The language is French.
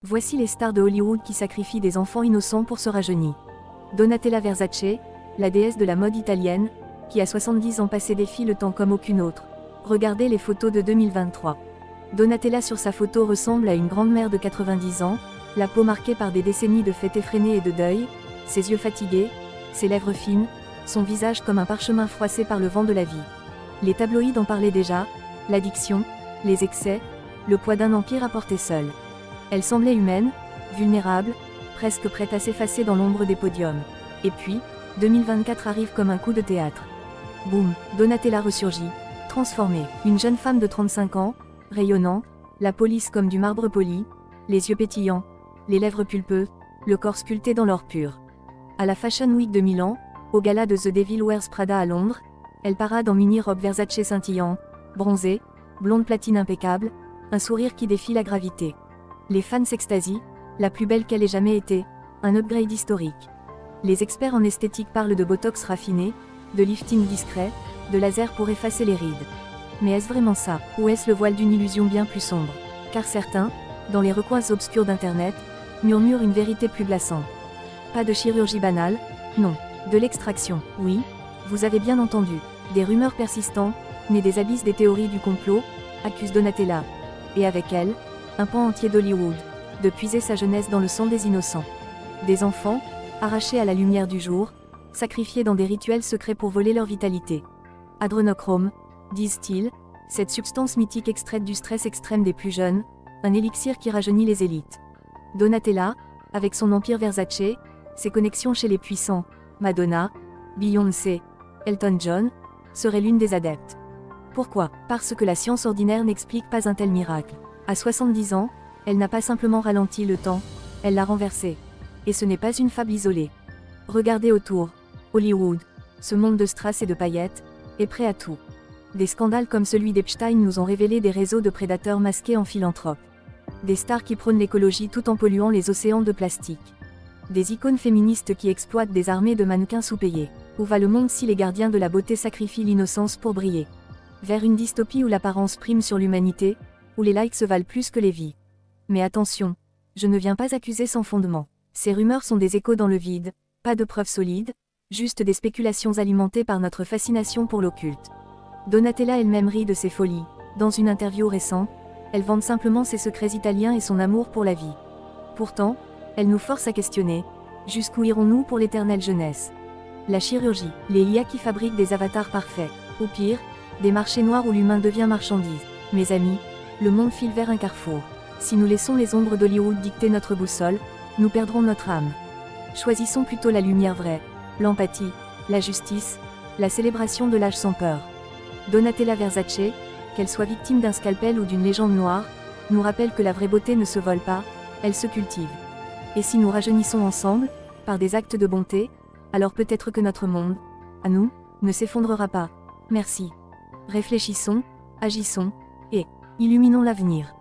Voici les stars de Hollywood qui sacrifient des enfants innocents pour se rajeunir. Donatella Versace, la déesse de la mode italienne, qui à 70 ans passait défie le temps comme aucune autre. Regardez les photos de 2023. Donatella sur sa photo ressemble à une grande-mère de 90 ans, la peau marquée par des décennies de fêtes effrénées et de deuil, ses yeux fatigués, ses lèvres fines, son visage comme un parchemin froissé par le vent de la vie. Les tabloïds en parlaient déjà, l'addiction, les excès, le poids d'un empire à porter seul. Elle semblait humaine, vulnérable, presque prête à s'effacer dans l'ombre des podiums. Et puis, 2024 arrive comme un coup de théâtre. Boum, Donatella ressurgit, transformée. Une jeune femme de 35 ans, rayonnant, la peau lisse comme du marbre poli, les yeux pétillants, les lèvres pulpeuses, le corps sculpté dans l'or pur. À la Fashion Week de Milan, au gala de The Devil Wears Prada à Londres, elle parade en mini-robe Versace scintillant, bronzée, blonde platine impeccable, un sourire qui défie la gravité. Les fans s'extasient, la plus belle qu'elle ait jamais été, un upgrade historique. Les experts en esthétique parlent de botox raffiné, de lifting discret, de laser pour effacer les rides. Mais est-ce vraiment ça, ou est-ce le voile d'une illusion bien plus sombre? Car certains, dans les recoins obscurs d'internet, murmurent une vérité plus glaçante. Pas de chirurgie banale, non, de l'extraction, oui, vous avez bien entendu, des rumeurs persistantes, nées des abysses des théories du complot, accusent Donatella, et avec elle, un pan entier d'Hollywood, de puiser sa jeunesse dans le sang des innocents. Des enfants, arrachés à la lumière du jour, sacrifiés dans des rituels secrets pour voler leur vitalité. Adrenochrome, disent-ils, cette substance mythique extraite du stress extrême des plus jeunes, un élixir qui rajeunit les élites. Donatella, avec son empire Versace, ses connexions chez les puissants, Madonna, Beyoncé, Elton John, serait l'une des adeptes. Pourquoi? Parce que la science ordinaire n'explique pas un tel miracle. À 70 ans, elle n'a pas simplement ralenti le temps, elle l'a renversé. Et ce n'est pas une fable isolée. Regardez autour, Hollywood, ce monde de strass et de paillettes, est prêt à tout. Des scandales comme celui d'Epstein nous ont révélé des réseaux de prédateurs masqués en philanthropes. Des stars qui prônent l'écologie tout en polluant les océans de plastique. Des icônes féministes qui exploitent des armées de mannequins sous-payés. Où va le monde si les gardiens de la beauté sacrifient l'innocence pour briller? Vers une dystopie où l'apparence prime sur l'humanité, où les likes valent plus que les vies. Mais attention, je ne viens pas accuser sans fondement. Ces rumeurs sont des échos dans le vide, pas de preuves solides, juste des spéculations alimentées par notre fascination pour l'occulte. Donatella elle-même rit de ses folies. Dans une interview récente, elle vante simplement ses secrets italiens et son amour pour la vie. Pourtant, elle nous force à questionner, jusqu'où irons-nous pour l'éternelle jeunesse? La chirurgie, les IA qui fabriquent des avatars parfaits, ou pire, des marchés noirs où l'humain devient marchandise. Mes amis, le monde file vers un carrefour. Si nous laissons les ombres d'Hollywood dicter notre boussole, nous perdrons notre âme. Choisissons plutôt la lumière vraie, l'empathie, la justice, la célébration de l'âge sans peur. Donatella Versace, qu'elle soit victime d'un scalpel ou d'une légende noire, nous rappelle que la vraie beauté ne se vole pas, elle se cultive. Et si nous rajeunissons ensemble, par des actes de bonté, alors peut-être que notre monde, à nous, ne s'effondrera pas. Merci. Réfléchissons, agissons, et illuminons l'avenir.